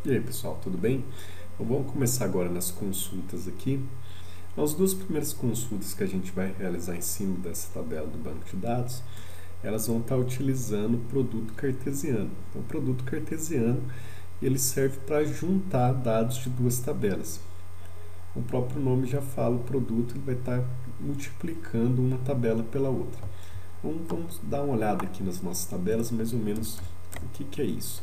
E aí, pessoal, tudo bem? Então, vamos começar agora nas consultas aqui. As duas primeiras consultas que a gente vai realizar em cima dessa tabela do banco de dados, elas vão estar utilizando o produto cartesiano. Então, o produto cartesiano, ele serve para juntar dados de duas tabelas. O próprio nome já fala, o produto ele vai estar multiplicando uma tabela pela outra. Vamos dar uma olhada aqui nas nossas tabelas, mais ou menos o que é isso.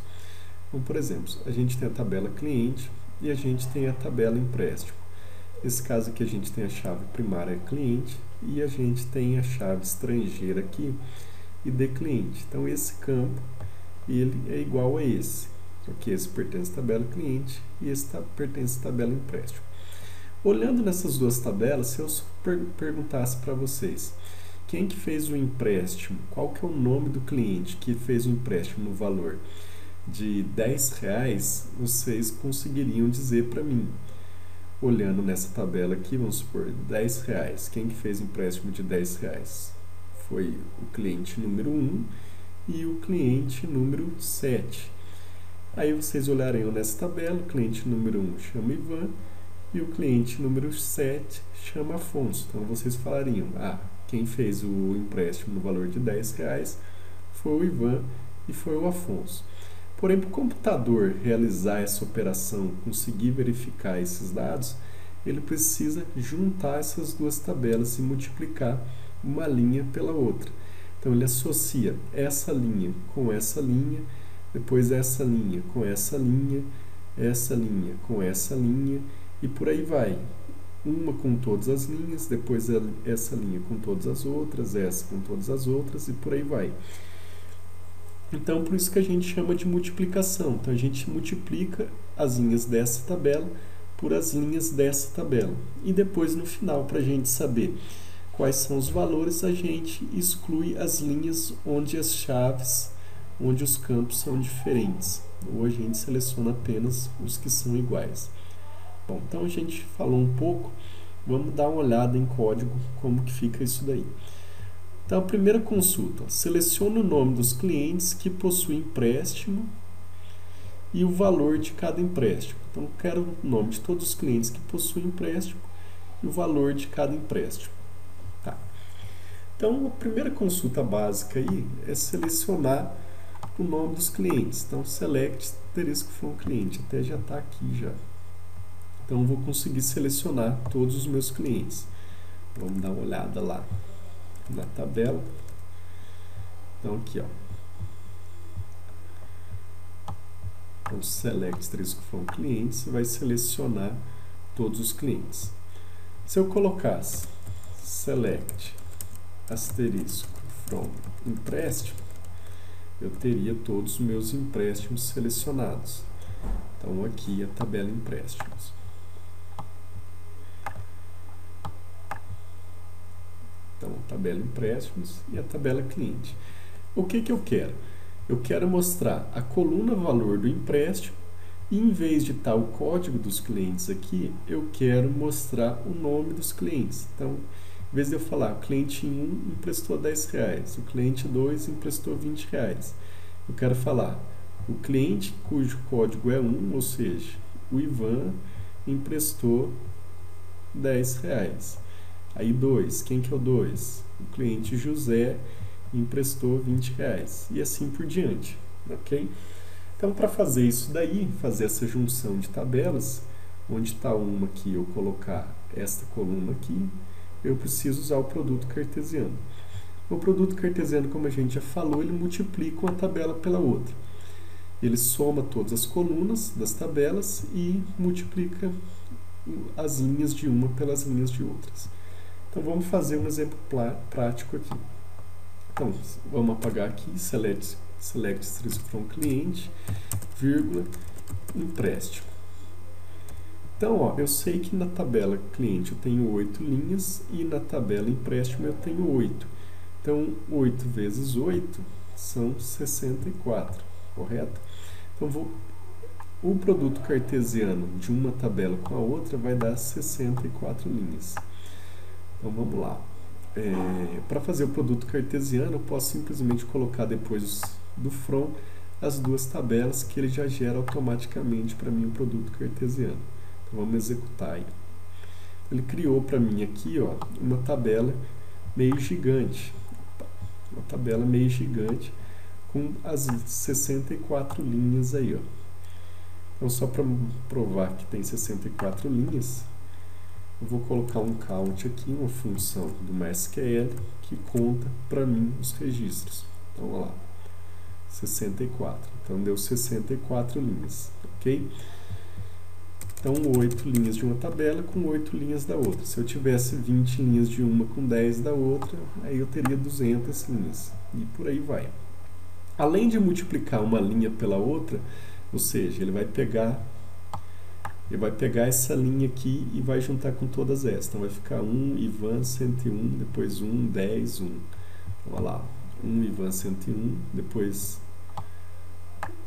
Então, por exemplo, a gente tem a tabela cliente e a gente tem a tabela empréstimo. Nesse caso aqui a gente tem a chave primária cliente e a gente tem a chave estrangeira aqui e de cliente. Então esse campo ele é igual a esse. Porque esse pertence à tabela cliente e esse pertence à tabela empréstimo. Olhando nessas duas tabelas, se eu perguntasse para vocês quem que fez o empréstimo, qual que é o nome do cliente que fez o empréstimo no valor de R$ 10, vocês conseguiriam dizer para mim. Olhando nessa tabela aqui, vamos supor, R$ 10. Quem que fez empréstimo de R$ 10? Foi o cliente número 1 e o cliente número 7. Aí vocês olhariam nessa tabela, o cliente número 1 chama Ivan e o cliente número 7 chama Afonso. Então vocês falariam, quem fez o empréstimo no valor de R$ 10 foi o Ivan e foi o Afonso. Porém, para o computador realizar essa operação, conseguir verificar esses dados, ele precisa juntar essas duas tabelas e multiplicar uma linha pela outra. Então, ele associa essa linha com essa linha, depois essa linha com essa linha com essa linha, e por aí vai. Uma com todas as linhas, depois essa linha com todas as outras, essa com todas as outras, e por aí vai. Então, por isso que a gente chama de multiplicação. Então, a gente multiplica as linhas dessa tabela por as linhas dessa tabela. E depois, no final, para a gente saber quais são os valores, a gente exclui as linhas onde as chaves, onde os campos são diferentes. Ou a gente seleciona apenas os que são iguais. Bom, então a gente falou um pouco. Vamos dar uma olhada em código, como que fica isso daí. Então, a primeira consulta, seleciona o nome dos clientes que possuem empréstimo e o valor de cada empréstimo. Então, eu quero o nome de todos os clientes que possuem empréstimo e o valor de cada empréstimo. Tá. Então, a primeira consulta básica aí é selecionar o nome dos clientes. Então, select asterisco from cliente, até já está aqui já. Então, eu vou conseguir selecionar todos os meus clientes. Vamos dar uma olhada lá na tabela. Então aqui, então select asterisco from clientes vai selecionar todos os clientes. Se eu colocasse select asterisco from empréstimo, eu teria todos os meus empréstimos selecionados. Então aqui a tabela empréstimos. Então, a tabela empréstimos e a tabela cliente. O que eu quero? Eu quero mostrar a coluna valor do empréstimo e em vez de estar o código dos clientes aqui, eu quero mostrar o nome dos clientes. Então, em vez de eu falar o cliente 1 emprestou R$ 10, o cliente 2 emprestou R$ 20, eu quero falar o cliente cujo código é 1, ou seja, o Ivan emprestou R$ 10. Aí 2, quem que é o 2? O cliente José emprestou R$ 20 e assim por diante, ok? Então, para fazer isso daí, fazer essa junção de tabelas, onde está uma aqui, eu colocar esta coluna aqui, eu preciso usar o produto cartesiano. O produto cartesiano, como a gente já falou, ele multiplica uma tabela pela outra. Ele soma todas as colunas das tabelas e multiplica as linhas de uma pelas linhas de outras. Então, vamos fazer um exemplo prático aqui. Então, vamos apagar aqui, select asterisco from cliente, vírgula, empréstimo. Então, eu sei que na tabela cliente eu tenho 8 linhas e na tabela empréstimo eu tenho 8. Então, 8 vezes 8 são 64, correto? Então, o produto cartesiano de uma tabela com a outra vai dar 64 linhas. Então vamos lá. Para fazer o produto cartesiano, eu posso simplesmente colocar depois do from as duas tabelas que ele já gera automaticamente para mim o produto cartesiano. Então vamos executar aí. Ele criou para mim aqui, ó, uma tabela meio gigante. Uma tabela meio gigante com as 64 linhas aí, ó. Então só para provar que tem 64 linhas, eu vou colocar um count aqui, uma função do MySQL que conta para mim os registros. Então, olha lá, 64. Então, deu 64 linhas, ok? Então, 8 linhas de uma tabela com 8 linhas da outra. Se eu tivesse 20 linhas de uma com 10 da outra, aí eu teria 200 linhas. E por aí vai. Além de multiplicar uma linha pela outra, ou seja, ele vai pegar essa linha aqui e vai juntar com todas essas. Então vai ficar 1, Ivan, 101, depois 1, 10, 1. Então, olha lá, 1, Ivan, 101, depois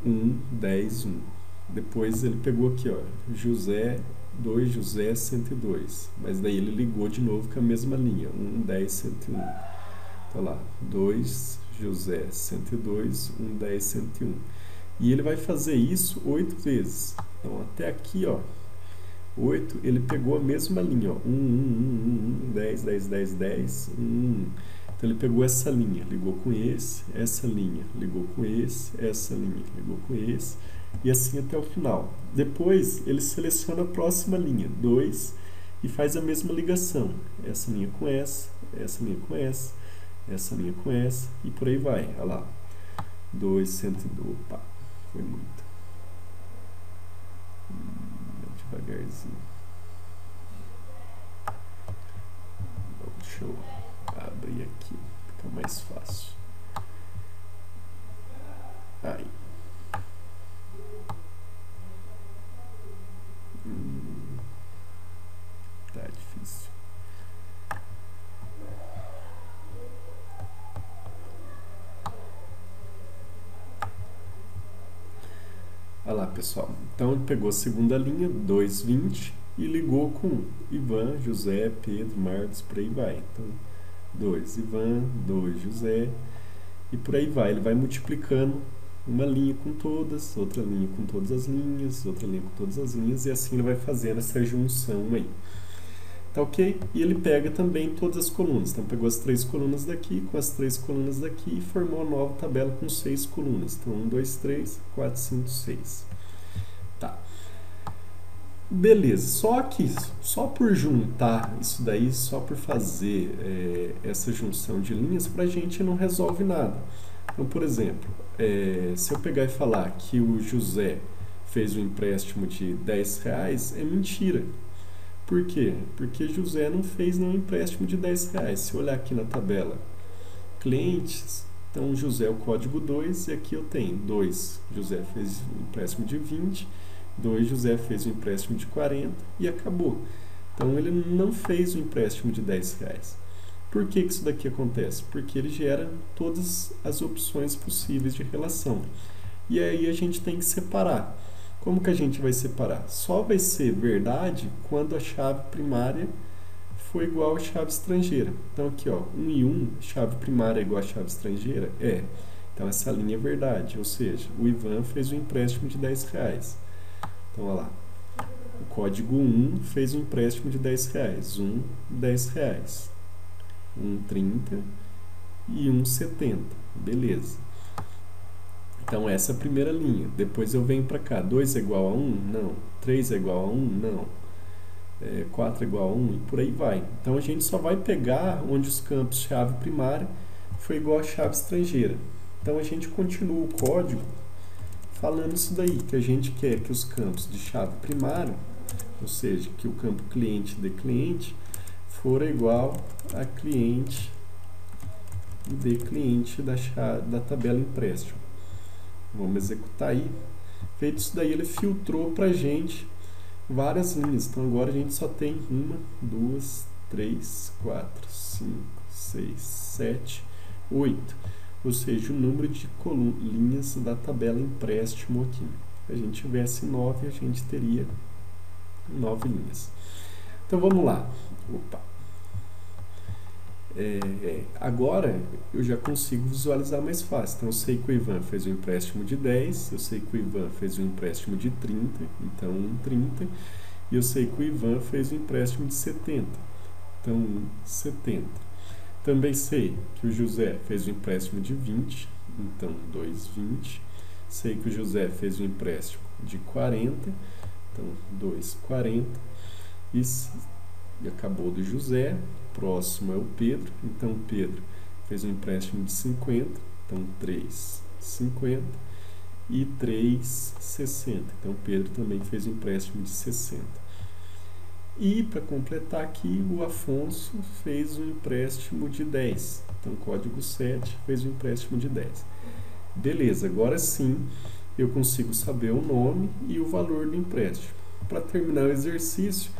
1, 10, 1. Depois ele pegou aqui, ó, José, 2, José, 102. Mas daí ele ligou de novo com a mesma linha, 1, 10, 101. Então lá, 2, José, 102, 1, 10, 101. E ele vai fazer isso 8 vezes. Então, até aqui, ó, 8, ele pegou a mesma linha, ó, 1, 1, 1, 1, 10, 10, 10, 10, 1, 1. Então, ele pegou essa linha, ligou com esse, essa linha, ligou com esse, essa linha, ligou com esse, e assim até o final. Depois, ele seleciona a próxima linha, 2, e faz a mesma ligação. Essa linha com essa linha com essa linha com essa, e por aí vai. Olha lá, 2, 102, opa, foi muito. Devagarzinho. Deixa eu abrir aqui, fica mais fácil. Aí. Tá difícil. Olha lá, pessoal. Então, ele pegou a segunda linha, 2, 20, e ligou com Ivan, José, Pedro, Marcos, por aí vai. Então, 2, Ivan, 2, José, e por aí vai. Ele vai multiplicando uma linha com todas, outra linha com todas as linhas, outra linha com todas as linhas, e assim ele vai fazendo essa junção aí. Tá ok? E ele pega também todas as colunas. Então, pegou as 3 colunas daqui com as 3 colunas daqui e formou uma nova tabela com 6 colunas. Então, 1, 2, 3, 4, 5, 6. Tá. Beleza. Só que, só por juntar isso daí, só por fazer essa junção de linhas, pra gente não resolve nada. Então, por exemplo, se eu pegar e falar que o José fez um empréstimo de R$10, é mentira. Por quê? Porque José não fez nenhum empréstimo de R$10. Se eu olhar aqui na tabela clientes, então José é o código 2 e aqui eu tenho 2. José fez um empréstimo de 20, 2 José fez um empréstimo de 40 e acabou. Então ele não fez um empréstimo de R$10. Por que isso daqui acontece? Porque ele gera todas as opções possíveis de relação. E aí a gente tem que separar. Como que a gente vai separar? Só vai ser verdade quando a chave primária for igual à chave estrangeira. Então aqui, ó, 1 e 1, chave primária é igual à chave estrangeira? É. Então essa linha é verdade, ou seja, o Ivan fez um empréstimo de R$10. Então, olha lá. O código 1 fez um empréstimo de R$10. 1, R$10. 1,30 e 1,70. Beleza. Então, essa é a primeira linha. Depois eu venho para cá. 2 é igual a 1? Não. 3 é igual a 1? Não. 4 é igual a 1? E por aí vai. Então, a gente só vai pegar onde os campos chave primária foi igual a chave estrangeira. Então, a gente continua o código falando isso daí, que a gente quer que os campos de chave primária, ou seja, que o campo cliente de cliente, for igual a cliente de cliente da tabela empréstimo. Vamos executar aí. Feito isso daí, ele filtrou para a gente várias linhas. Então agora a gente só tem 1, 2, 3, 4, 5, 6, 7, 8. Ou seja, o número de linhas da tabela empréstimo aqui. Se a gente tivesse 9, a gente teria 9 linhas. Então vamos lá. Opa. Agora eu já consigo visualizar mais fácil. Então eu sei que o Ivan fez um empréstimo de 10, eu sei que o Ivan fez um empréstimo de 30, então 30, e eu sei que o Ivan fez um empréstimo de 70, então 70. Também sei que o José fez um empréstimo de 20, então 2,20. Sei que o José fez um empréstimo de 40, então 2,40. E acabou do José. Próximo é o Pedro, então Pedro fez um empréstimo de 50, então 3,50 e 3,60. Então Pedro também fez um empréstimo de 60. E para completar aqui, o Afonso fez um empréstimo de 10. Então código 7 fez um empréstimo de 10. Beleza, agora sim eu consigo saber o nome e o valor do empréstimo. Para terminar o exercício,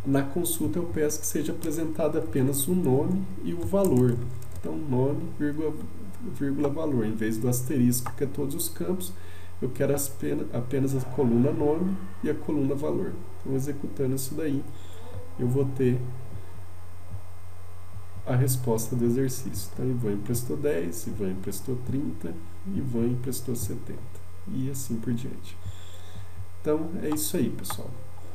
na consulta eu peço que seja apresentado apenas o nome e o valor. Então, nome, vírgula, valor. Em vez do asterisco, que é todos os campos, eu quero apenas a coluna nome e a coluna valor. Então, executando isso daí, eu vou ter a resposta do exercício. Então, Ivan emprestou 10, Ivan emprestou 30, Ivan emprestou 70. E assim por diante. Então, é isso aí, pessoal.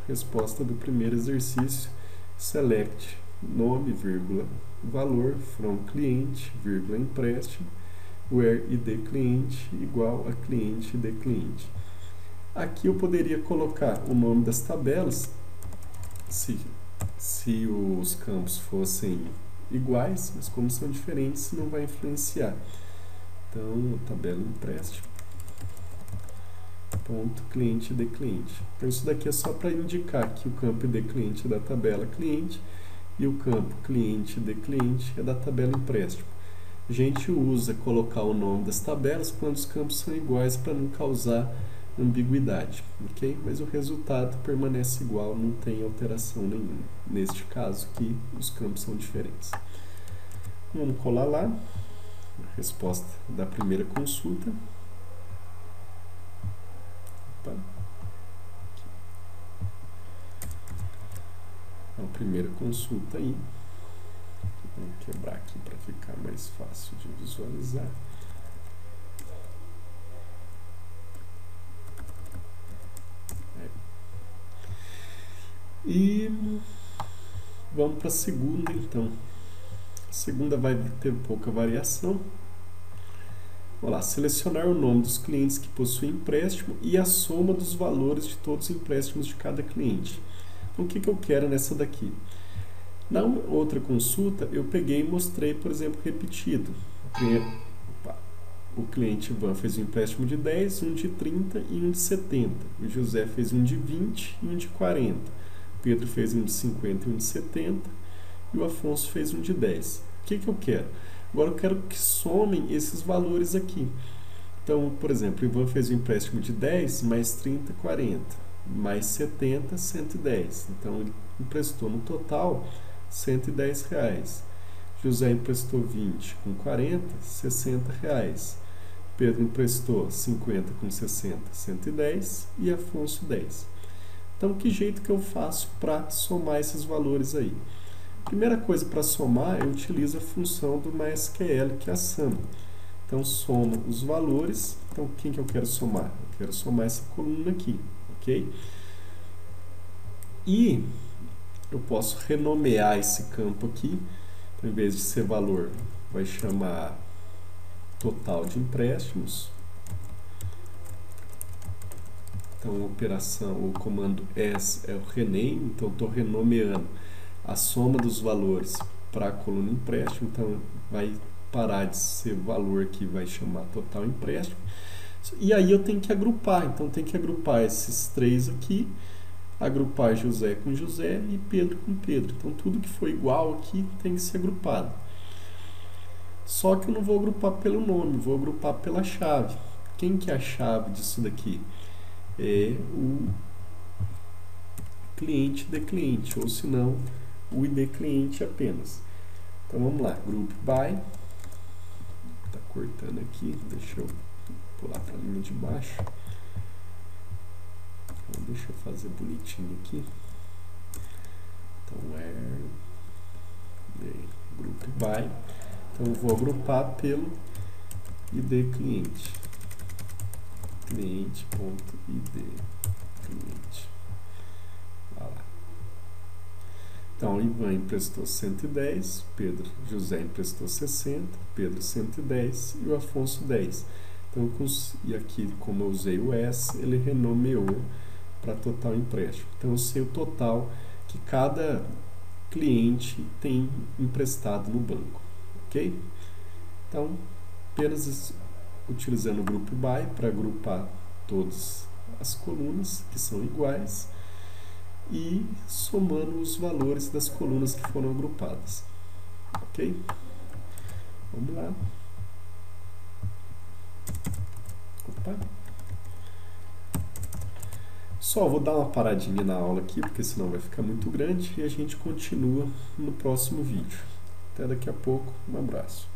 Resposta do primeiro exercício: select nome, vírgula, valor from cliente, vírgula, empréstimo, where id cliente igual a cliente de cliente. Aqui eu poderia colocar o nome das tabelas se os campos fossem iguais, mas como são diferentes não vai influenciar. Então, tabela empréstimo, ponto cliente de cliente. Então isso daqui é só para indicar que o campo de cliente é da tabela cliente e o campo cliente de cliente é da tabela empréstimo. A gente usa colocar o nome das tabelas quando os campos são iguais para não causar ambiguidade, ok? Mas o resultado permanece igual, não tem alteração nenhuma. Neste caso aqui, os campos são diferentes. Vamos colar lá a resposta da primeira consulta. A primeira consulta aí. Vou quebrar aqui para ficar mais fácil de visualizar. E vamos para a segunda, então. A segunda vai ter pouca variação. Vamos lá, selecionar o nome dos clientes que possuem empréstimo e a soma dos valores de todos os empréstimos de cada cliente. Então, o que eu quero nessa daqui? Na outra consulta, eu peguei e mostrei, por exemplo, repetido. O cliente Ivan fez um empréstimo de 10, um de 30 e um de 70. O José fez um de 20 e um de 40. O Pedro fez um de 50 e um de 70. E o Afonso fez um de 10. O que eu quero? Agora eu quero que somem esses valores aqui. Então, por exemplo, o Ivan fez um empréstimo de 10 mais 30, 40. Mais 70, 110. Então, ele emprestou no total R$110. José emprestou 20 com 40, R$60. Pedro emprestou 50 com 60, 110. E Afonso 10. Então, que jeito que eu faço para somar esses valores aí? Primeira coisa, para somar, eu utilizo a função do MySQL, que é a sum. Então, somo os valores. Então, quem que eu quero somar? Eu quero somar essa coluna aqui, ok? E eu posso renomear esse campo aqui. Então, em vez de ser valor, vai chamar total de empréstimos. Então, a operação, o comando S é o rename. Então, estou renomeando a soma dos valores para a coluna empréstimo. Então, vai parar de ser valor aqui, vai chamar total empréstimo. E aí eu tenho que agrupar. Então, tem que agrupar esses três aqui. Agrupar José com José e Pedro com Pedro. Então, tudo que for igual aqui tem que ser agrupado. Só que eu não vou agrupar pelo nome, vou agrupar pela chave. Quem que é a chave disso daqui? É o cliente de cliente, ou se não, o ID cliente apenas. Então, vamos lá. Group by. Tá cortando aqui. Deixa eu pular para a linha de baixo. Então, deixa eu fazer bonitinho aqui. Então, where the group grupo by. Então, eu vou agrupar pelo ID cliente. Cliente.id cliente. Vai lá. Então, Ivan emprestou 110, Pedro José emprestou 60, Pedro 110 e o Afonso 10. Então, e aqui, como eu usei o S, ele renomeou para total empréstimo. Então, eu sei o total que cada cliente tem emprestado no banco, ok? Então, apenas utilizando o grupo by para agrupar todas as colunas que são iguais e somando os valores das colunas que foram agrupadas, ok? Vamos lá. Opa. Só vou dar uma paradinha na aula aqui, porque senão vai ficar muito grande, e a gente continua no próximo vídeo. Até daqui a pouco, um abraço.